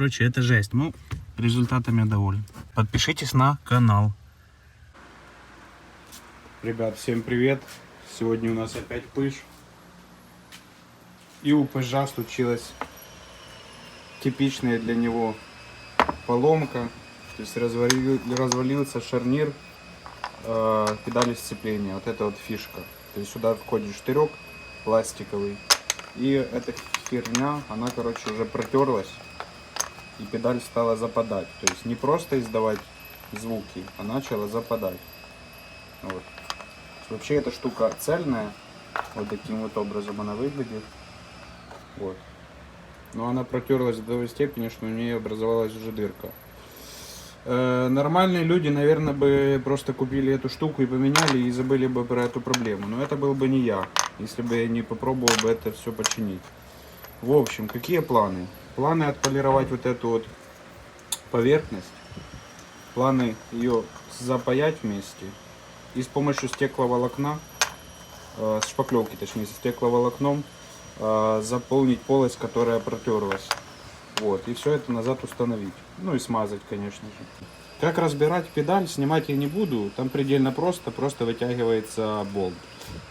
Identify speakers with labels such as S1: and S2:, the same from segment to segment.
S1: Короче, это жесть. Ну, результатом я доволен. Подпишитесь на канал.
S2: Ребят, всем привет! Сегодня у нас опять пыж. И у пыжа случилась типичная для него поломка. То есть развалился шарнир педали сцепления. Вот это вот фишка. То есть сюда входит штырек пластиковый. И эта херня, она, короче, уже протерлась. И педаль стала западать. То есть не просто издавать звуки, а начала западать. Вот. Вообще эта штука цельная. Вот таким вот образом она выглядит. Вот. Но она протерлась до той степени, что у нее образовалась уже дырка. Нормальные люди, наверное, бы просто купили эту штуку и поменяли, и забыли бы про эту проблему. Но это был бы не я, если бы я не попробовал бы это все починить. В общем, какие планы? Планы отполировать вот эту вот поверхность. Планы ее запаять вместе. И с помощью стекловолокна, с шпаклевки точнее, со стекловолокном заполнить полость, которая протерлась. Вот, и все это назад установить. Ну и смазать, конечно же. Как разбирать педаль, снимать я не буду. Там предельно просто вытягивается болт.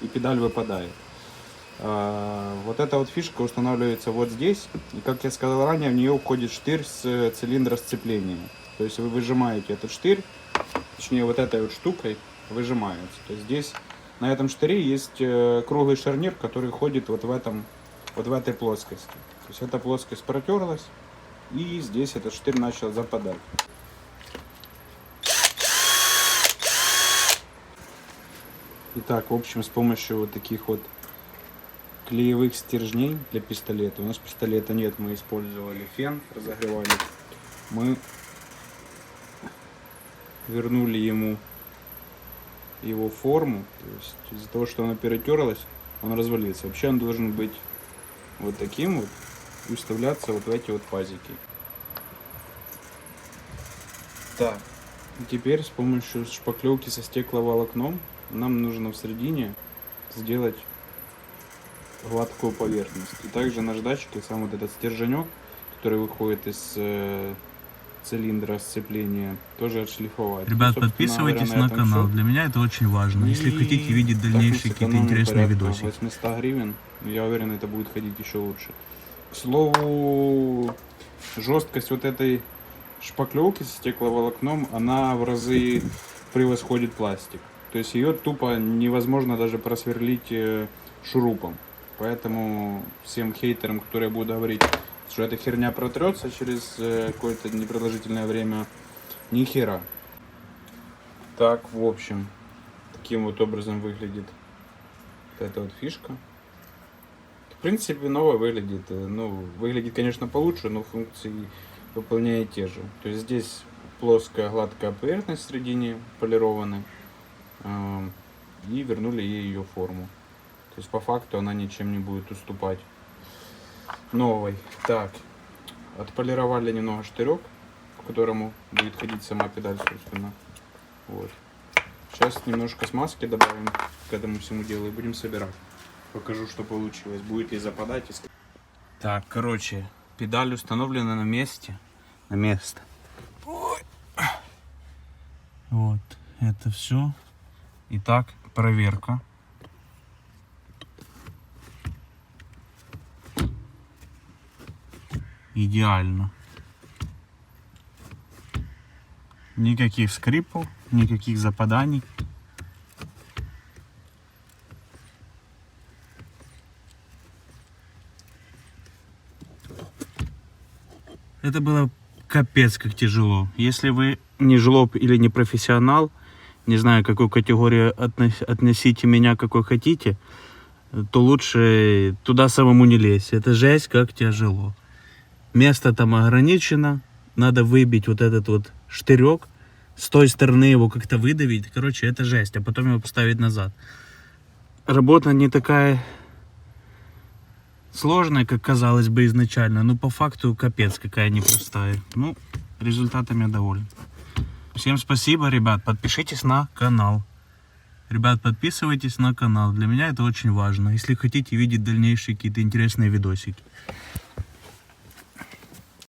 S2: И педаль выпадает. Вот эта вот фишка устанавливается вот здесь. И как я сказал ранее, в нее входит штырь с цилиндра сцепления. То есть вы выжимаете этот штырь, точнее вот этой вот штукой выжимается. То есть здесь на этом штыре есть круглый шарнир, который ходит вот в этой плоскости. То есть эта плоскость протерлась, и здесь этот штырь начал западать. Итак, в общем, с помощью вот таких вот клеевых стержней для пистолета. У нас пистолета нет, мы использовали фен, разогревали. Мы вернули ему его форму. То есть из-за того, что она перетерлась, он развалится. Вообще он должен быть вот таким вот и вставляться вот в эти вот пазики. Так, и теперь с помощью шпаклевки со стекловолокном нам нужно в середине сделать гладкую поверхность. И также наждачкой сам вот этот стерженек, который выходит из цилиндра сцепления, тоже отшлифовать.
S1: Ребят,
S2: Ну,
S1: подписывайтесь
S2: говоря,
S1: на канал.
S2: все.
S1: Для меня это очень важно. Если хотите видеть дальнейшие какие-то интересные видосики.
S2: 800 гривен. Я уверен, это будет ходить еще лучше. К слову, жесткость вот этой шпаклевки с стекловолокном, она в разы превосходит пластик. То есть ее тупо невозможно даже просверлить шурупом. Поэтому всем хейтерам, которые будут говорить, что эта херня протрется через какое-то непродолжительное время, ни хера. Так, в общем, таким вот образом выглядит вот эта вот фишка. В принципе, новая выглядит. Ну, выглядит, конечно, получше, но функции выполняет те же. То есть здесь плоская гладкая поверхность в середине полированная. И вернули ей ее форму. То есть по факту она ничем не будет уступать новой. Так, отполировали немного штырек, к которому будет ходить сама педаль, собственно. Вот. Сейчас немножко смазки добавим к этому всему делу и будем собирать. Покажу, что получилось. Будет ли западать. Так, короче, педаль установлена на месте. На место. Ой. Вот, это все. Итак, проверка. Идеально. Никаких скрипов, никаких западаний. Это было капец как тяжело. Если вы не жлоб или не профессионал, не знаю, какую категорию относите меня, какой хотите, то лучше туда самому не лезть. Это жесть как тяжело. Место там ограничено. Надо выбить вот этот вот штырек. С той стороны его как-то выдавить. Короче, это жесть. А потом его поставить назад. Работа не такая сложная, как казалось бы изначально. Но по факту капец какая непростая. Ну, результатом я доволен. Всем спасибо, ребят. Подпишитесь на канал. Ребят, подписывайтесь на канал. Для меня это очень важно. Если хотите видеть дальнейшие какие-то интересные видосики.